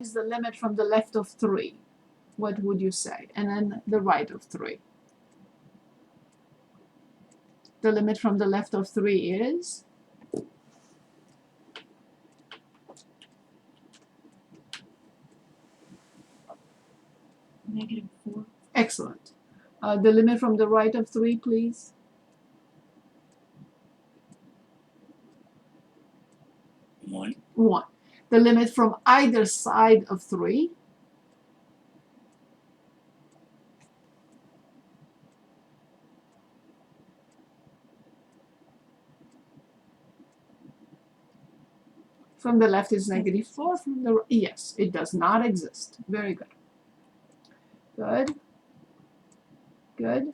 is the limit from the left of 3. What would you say? And then the right of 3. The limit from the left of 3 is? -4. Excellent. The limit from the right of 3, please. 1. 1. The limit from either side of 3. From the left is -4. From the yes, it does not exist. Very good. Good. Good.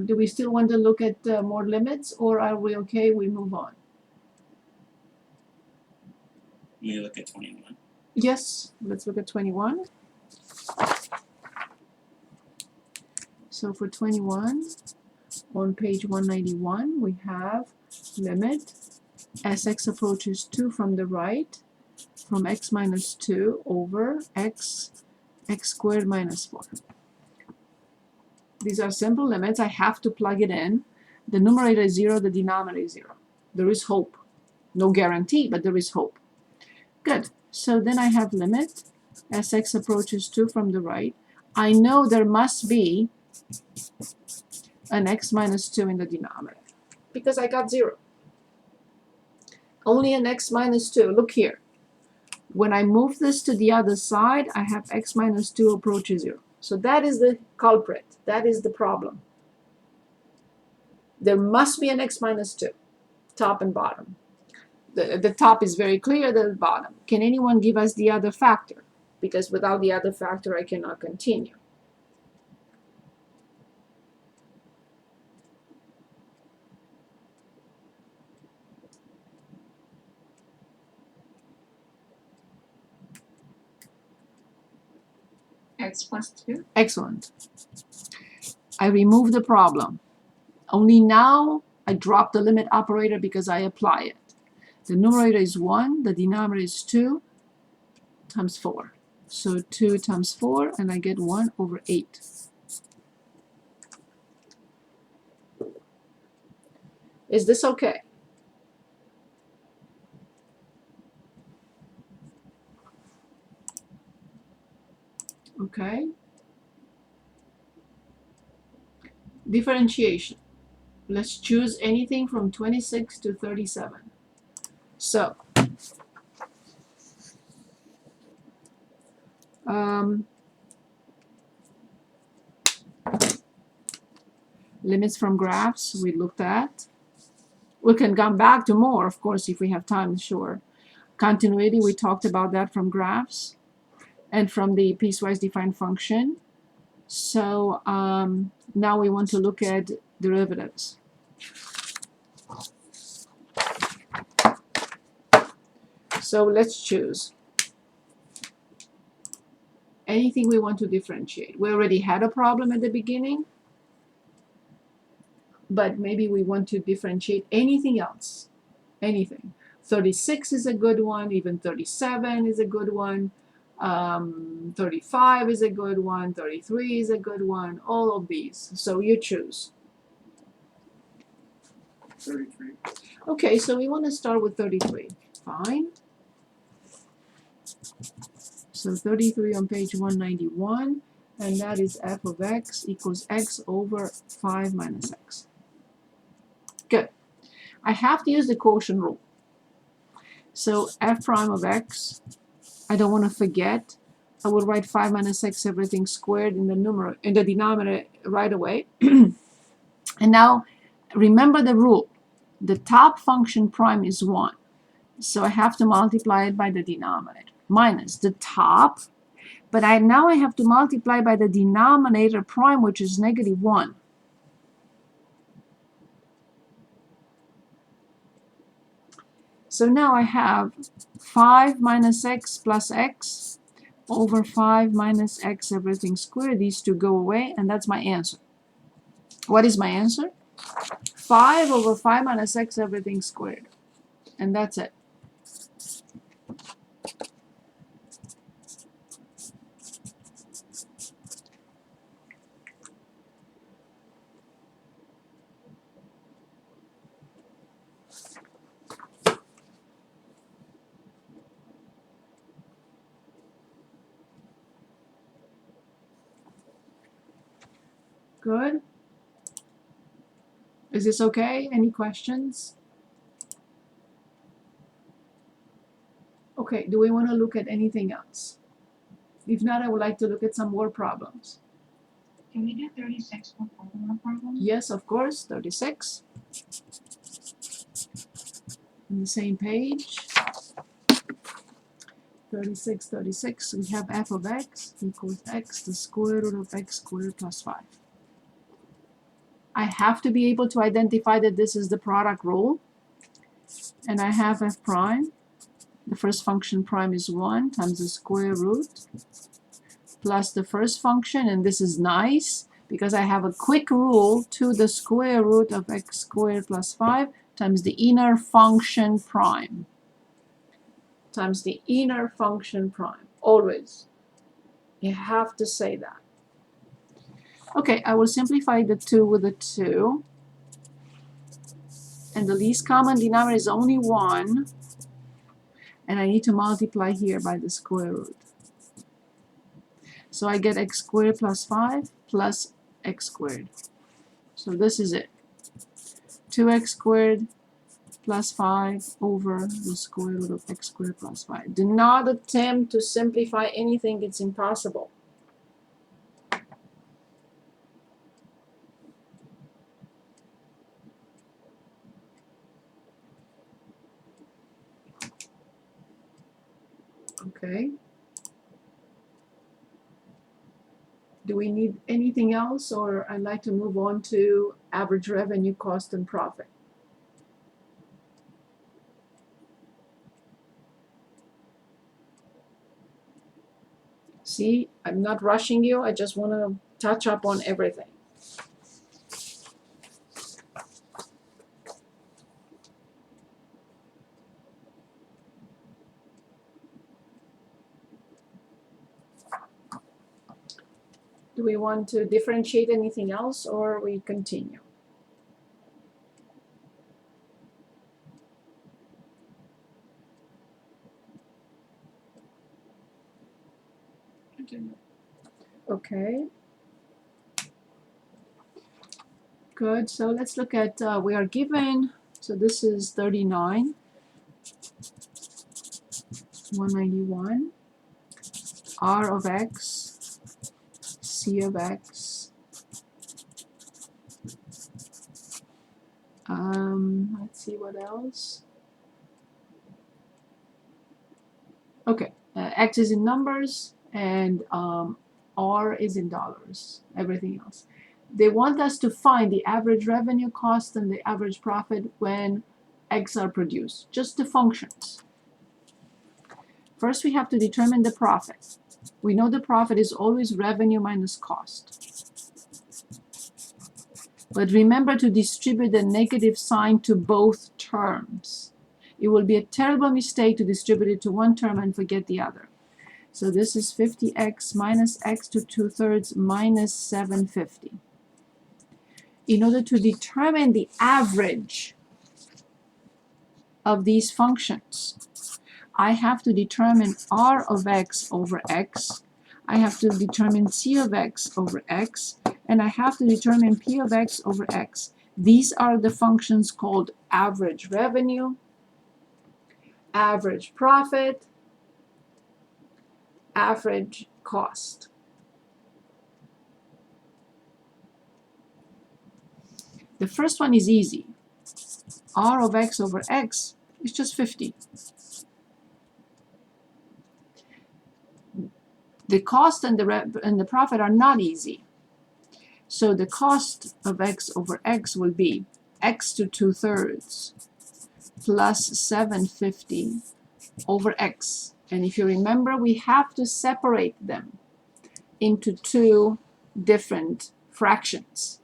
Do we still want to look at more limits, or are we okay? We move on. We look at 21. Yes, let's look at 21. So for 21, on page 191, we have limit as x approaches 2 from the right, from x minus 2 over x squared minus 4. These are simple limits. I have to plug it in. The numerator is 0, the denominator is 0. There is hope. No guarantee, but there is hope. Good. So then I have limit as x approaches 2 from the right. I know there must be an x minus 2 in the denominator because I got 0. Only an x minus 2. Look here. When I move this to the other side, I have x minus 2 approaches 0. So that is the culprit. That is the problem. There must be an x minus 2, top and bottom. The top is very clear, the bottom. Can anyone give us the other factor? Because without the other factor, I cannot continue. X plus 2. Excellent. I remove the problem. Only now I drop the limit operator because I apply it. The numerator is 1, the denominator is 2 times 4. So 2 times 4, and I get 1 over 8. Is this okay? Okay. Differentiation. Let's choose anything from 26 to 37. So, limits from graphs we looked at. We can come back to more, of course, if we have time, sure. Continuity, we talked about that from graphs and from the piecewise defined function. So now we want to look at derivatives. So let's choose anything we want to differentiate. We already had a problem at the beginning, but maybe we want to differentiate anything else. Anything. 36 is a good one, even 37 is a good one, 35 is a good one, 33 is a good one, all of these. So you choose. 33. Okay, so we want to start with 33. Fine. So 33 on page 191, and that is f of x equals x over 5 minus x. Good. I have to use the quotient rule. So f prime of x, I don't want to forget. I will write 5 minus x everything squared in the denominator right away. And now remember the rule. The top function prime is 1. So I have to multiply it by the denominator. Minus the top, but now I have to multiply by the denominator prime, which is -1. So now I have 5 minus x plus x over 5 minus x everything squared. These two go away, and that's my answer. What is my answer? 5 over 5 minus x everything squared. And that's it. Good. Is this okay? Any questions? Okay, do we want to look at anything else? If not, I would like to look at some more problems. Can we do 36 with one more problem? Yes, of course, 36. On the same page. 36, we have f of x equals x, the square root of x squared plus 5. I have to be able to identify that this is the product rule. And I have f prime. The first function prime is 1 times the square root plus the first function, and this is nice because I have a quick rule to the square root of x squared plus 5 times the inner function prime. Times the inner function prime. Always. You have to say that. Okay, I will simplify the 2 with the 2. And the least common denominator is only 1. And I need to multiply here by the square root. So I get x squared plus 5 plus x squared. So this is it. 2x squared plus 5 over the square root of x squared plus 5. Do not attempt to simplify anything. It's impossible. Okay. Do we need anything else, or I'd like to move on to average revenue, cost, and profit? See, I'm not rushing you. I just want to touch up on everything. Do we want to differentiate anything else, or we continue? Continue. Okay. Good. So let's look at, we are given, so this is 39, 191, R of x, C of x, let's see what else. Okay, x is in numbers, and R is in dollars, everything else. They want us to find the average revenue, cost, and the average profit when eggs are produced, just the functions. First, we have to determine the profit. We know the profit is always revenue minus cost. But remember to distribute the negative sign to both terms. It will be a terrible mistake to distribute it to one term and forget the other. So this is 50x minus x to 2/3 minus 750. In order to determine the average of these functions, I have to determine R of x over x, I have to determine C of x over x, and I have to determine P of x over x. These are the functions called average revenue, average profit, average cost. The first one is easy. R of x over x is just 50. The cost and the profit are not easy. So the cost of x over x will be x to 2/3 plus 750 over x. And if you remember, we have to separate them into two different fractions.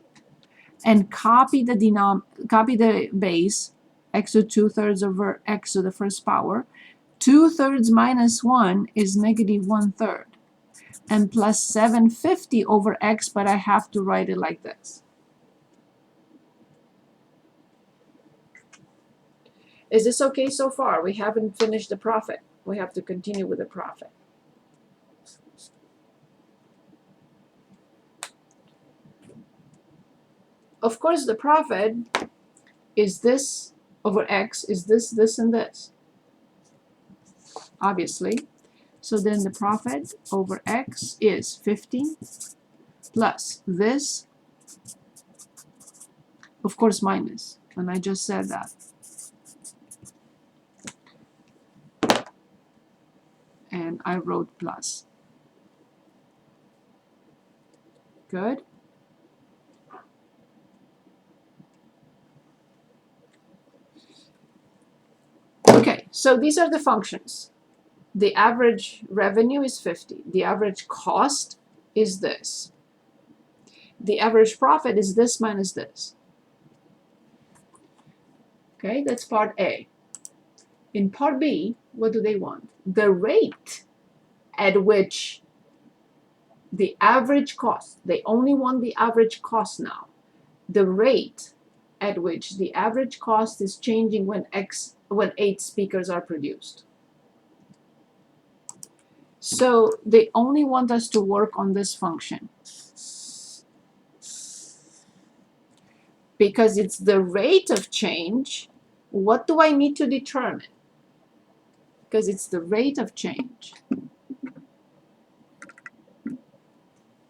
And copy the base, x to 2/3 over x to the first power. 2/3 minus 1 is negative 1/3. And plus 750 over x, but I have to write it like this. Is this okay so far? We haven't finished the profit. We have to continue with the profit. of course, the profit is this over X, is this, this, and this, obviously. So then the profit over X is 50 plus this, of course, minus, and I just said that. And I wrote plus. Good. Okay, so these are the functions. The average revenue is 50. The average cost is this. The average profit is this minus this. Okay, that's part A. In part B, what do they want? The rate at which the average cost, they only want the average cost now. The rate at which the average cost is changing when 8 speakers are produced. So they only want us to work on this function because it's the rate of change. What do I need to determine? Because it's the rate of change.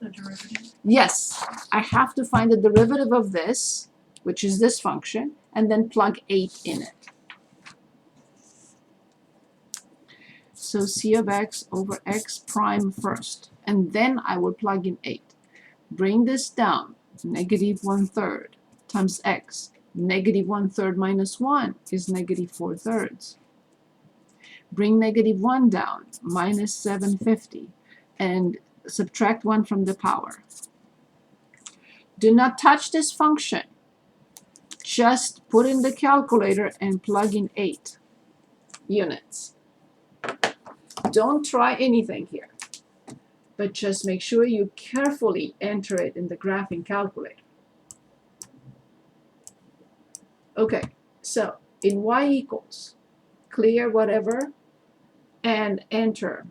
The derivative. Yes, I have to find the derivative of this, which is this function, and then plug 8 in it. So C of X over X prime first, and then I will plug in 8. Bring this down, negative 1/3 times X. Negative 1/3 minus 1 is negative 4/3. Bring negative 1 down, minus 750, and subtract 1 from the power. Do not touch this function. Just put in the calculator and plug in 8 units. Don't try anything here, but just make sure you carefully enter it in the graphing calculator. Okay, so in y equals, clear whatever, and enter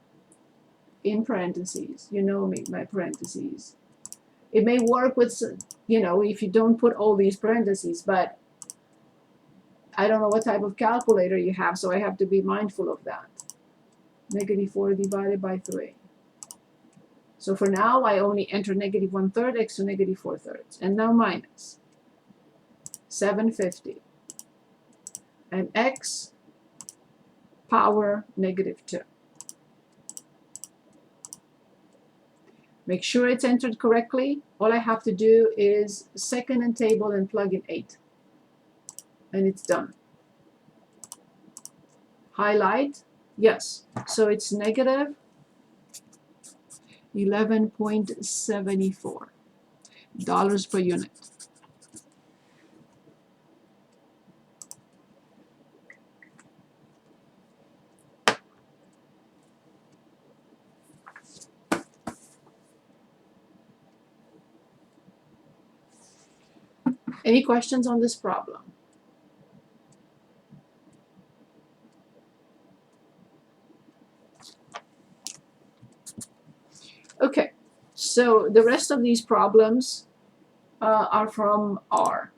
in parentheses. You know me, my parentheses. It may work with, you know, if you don't put all these parentheses, but I don't know what type of calculator you have, so I have to be mindful of that. Negative 4 divided by 3. So for now, I only enter negative 1/3 x to negative 4/3. And now minus 750. And x power negative 2. Make sure it's entered correctly. All I have to do is second in table and plug in 8. And it's done. Highlight. Yes. So it's negative 11.74 dollars per unit. Any questions on this problem? Okay, so the rest of these problems are from R,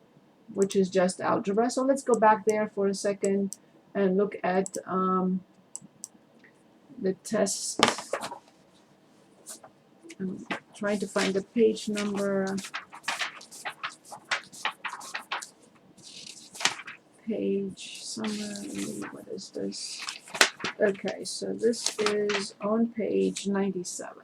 which is just algebra. So let's go back there for a second and look at the test. I'm trying to find the page number. Page summary, what is this? Okay, so this is on page 97.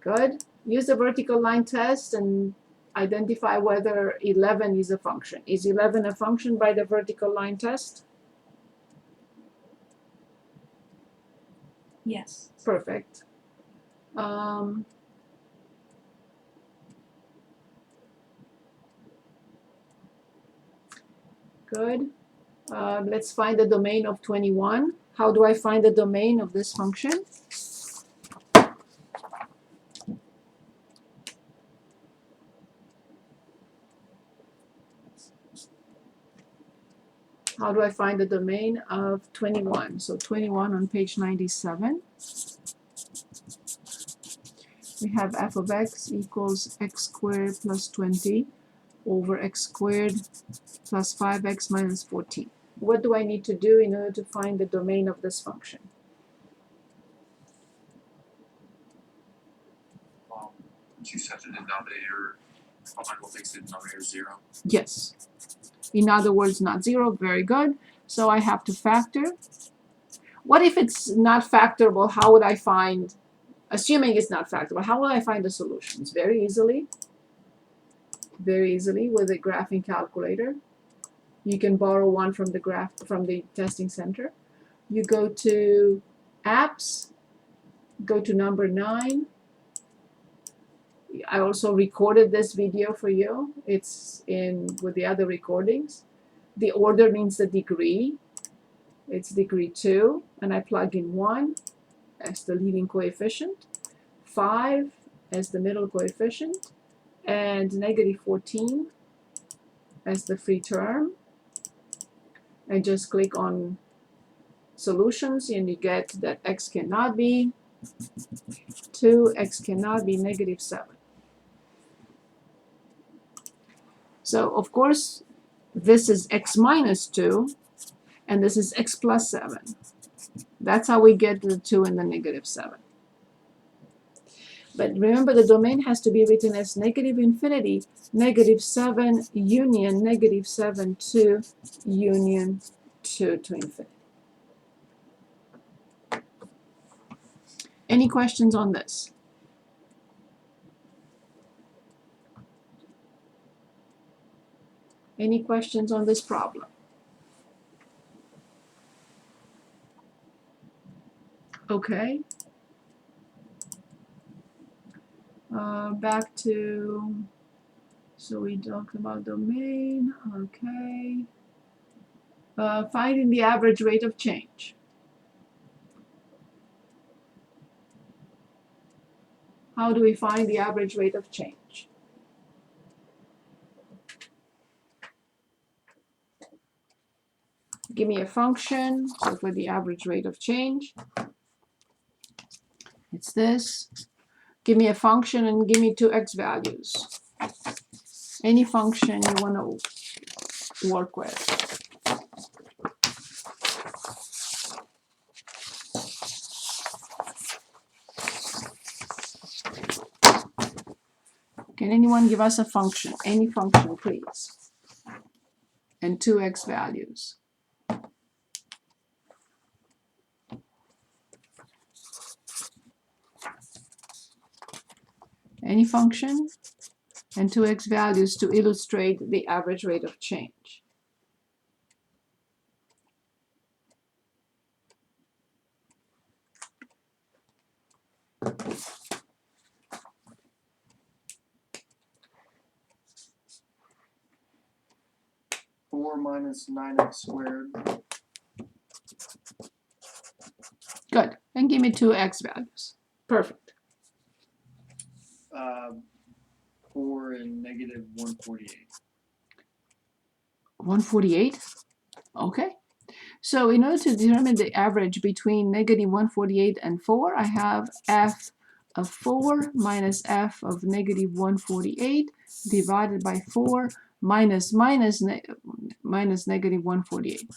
Good. Use the vertical line test and identify whether 11 is a function. Is 11 a function by the vertical line test? Yes. Perfect. Good. Let's find the domain of 21. How do I find the domain of this function? How do I find the domain of 21? So 21 on page 97. We have f of x equals x squared plus 20 over x squared plus 5x minus 14. What do I need to do in order to find the domain of this function? Once you set the denominator, what makes the denominator 0? Yes. In other words, not 0. Very good. So I have to factor. What if it's not factorable? How would I find, assuming it's not factorable, how will I find the solutions? Very easily with a graphing calculator. You can borrow one from the testing center. You go to apps, go to number 9. I also recorded this video for you. It's in with the other recordings. The order means the degree. It's degree 2, and I plug in 1 as the leading coefficient, 5 as the middle coefficient, and negative 14 as the free term. And just click on solutions, and you get that x cannot be 2, x cannot be negative 7. So, of course, this is x minus 2, and this is x plus 7. That's how we get the 2 and the negative 7. But remember, the domain has to be written as negative infinity, negative 7 union negative 7 to union 2 to infinity. Any questions on this? Any questions on this problem? Okay. Back to, so we talked about domain, okay. Finding the average rate of change. How do we find the average rate of change? Give me a function, so for the average rate of change, it's this. Give me a function and give me 2 x values. Any function you want to work with. Can anyone give us a function? Any function, please. And 2 x values. Any function and 2 x values to illustrate the average rate of change. Four minus 9x squared. Good. And give me 2 x values. Perfect. 4 and negative 148. 148? Okay. So in order to determine the average between negative 148 and 4, I have f of 4 minus f of negative 148 divided by 4 minus negative 148.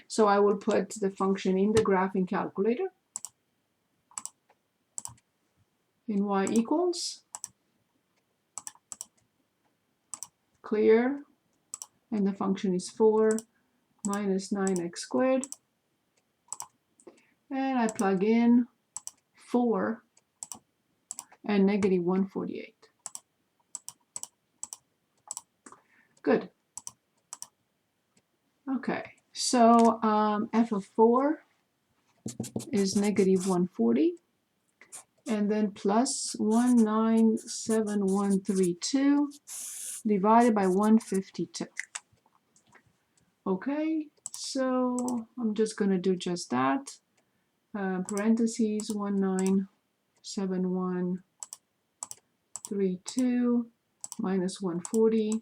So I will put the function in the graphing calculator. In y equals, clear, and the function is 4 minus 9x squared, and I plug in 4 and negative 148. Good. Okay, so f of 4 is negative 140, and then plus 197132 divided by 152. Okay, so I'm just going to do just that. Parentheses 197132 minus 140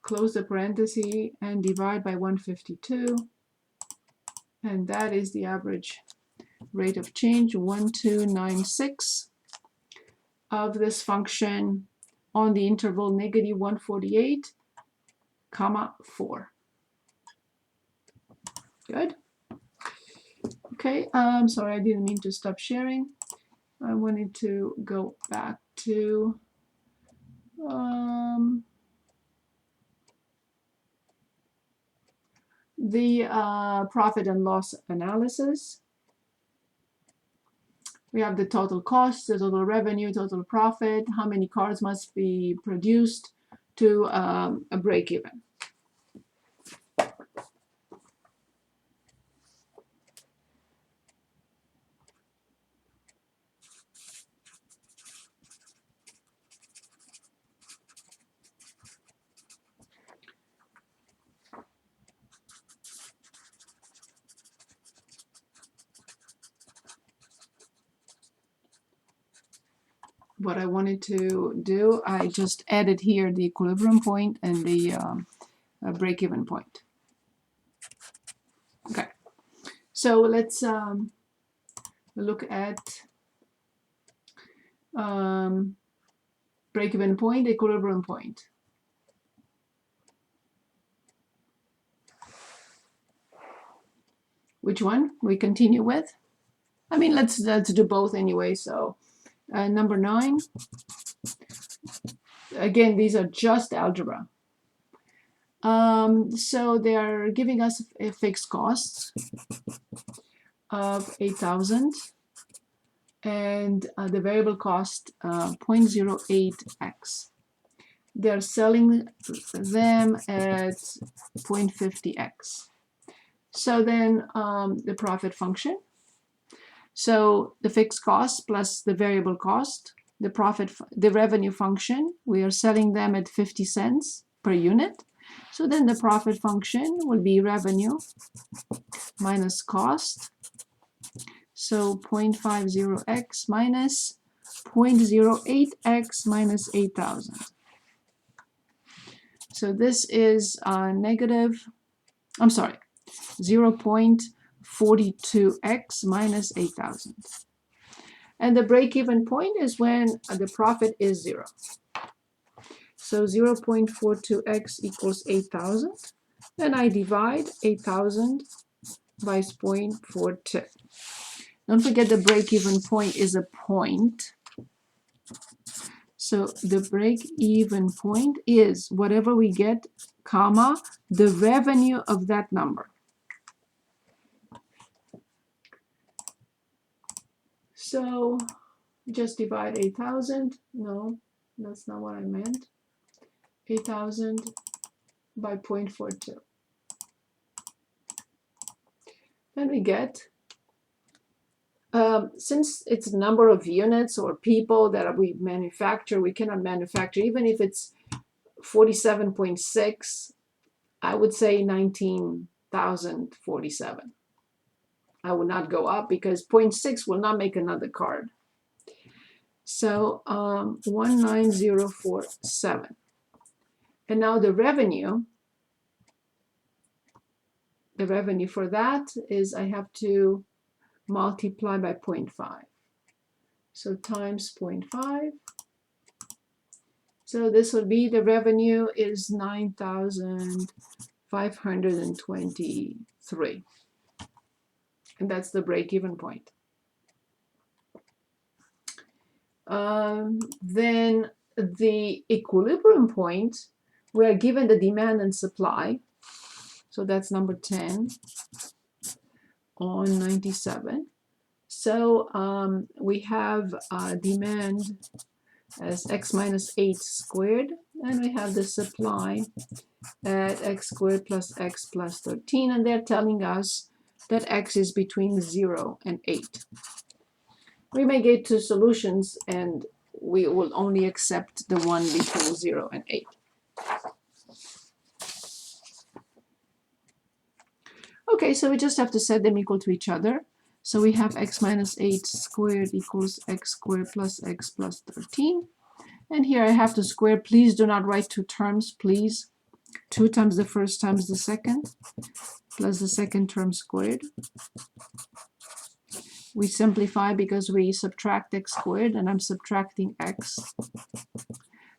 close the parenthesis, and divide by 152. And that is the average rate of change, 1296 of this function on the interval negative 148, comma 4. Good. Okay, sorry, I didn't mean to stop sharing. I wanted to go back to the profit and loss analysis. We have the total cost, the total revenue, total profit, how many cars must be produced to a break even. What I wanted to do, I just added here the equilibrium point and the break-even point. Okay, so let's look at break-even point, equilibrium point. Which one we continue with? I mean, let's do both anyway. So number 9. Again, these are just algebra. So they are giving us a fixed cost of 8,000 and the variable cost 0.08x. They're selling them at 0.50x. So then the profit function. So the fixed cost plus the variable cost, the revenue function, we are selling them at 50 cents per unit. So then the profit function will be revenue minus cost. So 0.50x minus 0.08x minus 8,000. So this is negative, I'm sorry, 0.42x minus 8,000. And the break-even point is when the profit is 0. So 0.42x equals 8,000. Then I divide 8,000 by 0.42. Don't forget the break-even point is a point. So the break-even point is whatever we get, comma, the revenue of that number. So just divide 8,000. No, that's not what I meant. 8,000 by 0.42. Then we get, since it's a number of units or people that we manufacture, we cannot manufacture, even if it's 47.6, I would say 19,047. I would not go up because 0.6 will not make another card. So 19047. And now the revenue for that is I have to multiply by 0.5. So times 0.5. So this will be, the revenue is 9,523. And that's the break-even point. Then the equilibrium point, we are given the demand and supply. So that's number 10 on 97. So we have demand as x minus 8 squared, and we have the supply at x squared plus x plus 13, and they're telling us that x is between 0 and 8. We may get to solutions and we will only accept the one between 0 and 8. Okay, so we just have to set them equal to each other. So we have x minus 8 squared equals x squared plus x plus 13. And here I have to square. Please do not write two terms, please. 2 times the first times the second, plus the second term squared. We simplify because we subtract x squared, and I'm subtracting x.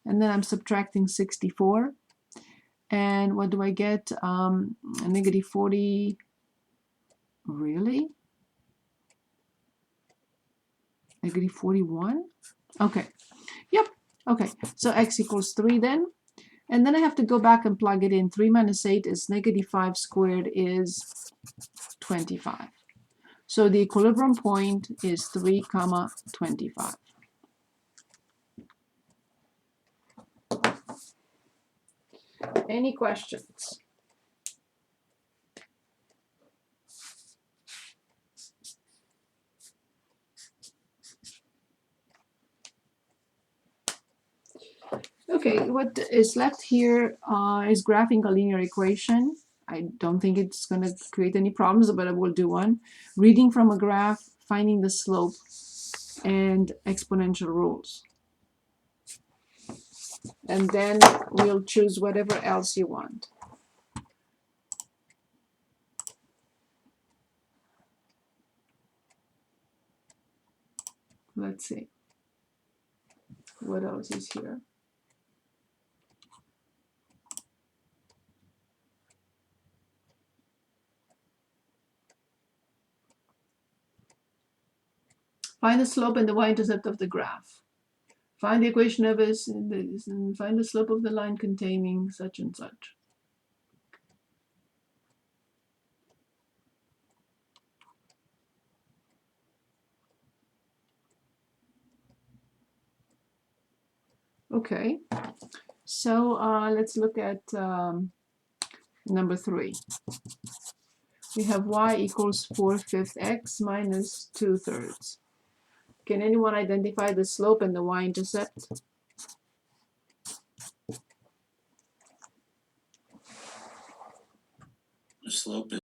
And then I'm subtracting 64. And what do I get? A negative 40. Really? Negative 41? Okay. Yep. Okay. So x equals 3 then. And then I have to go back and plug it in. 3 minus 8 is negative 5 squared is 25. So the equilibrium point is 3, 25. Any questions? Okay, what is left here is graphing a linear equation. I don't think it's going to create any problems, but I will do one. Reading from a graph, finding the slope, and exponential rules. And then we'll choose whatever else you want. Let's see. What else is here? Find the slope and the y-intercept of the graph. Find the equation of this, and find the slope of the line containing such and such. Okay, so let's look at number 3. We have y equals 4/5 x minus 2/3. Can anyone identify the slope and the y-intercept? The slope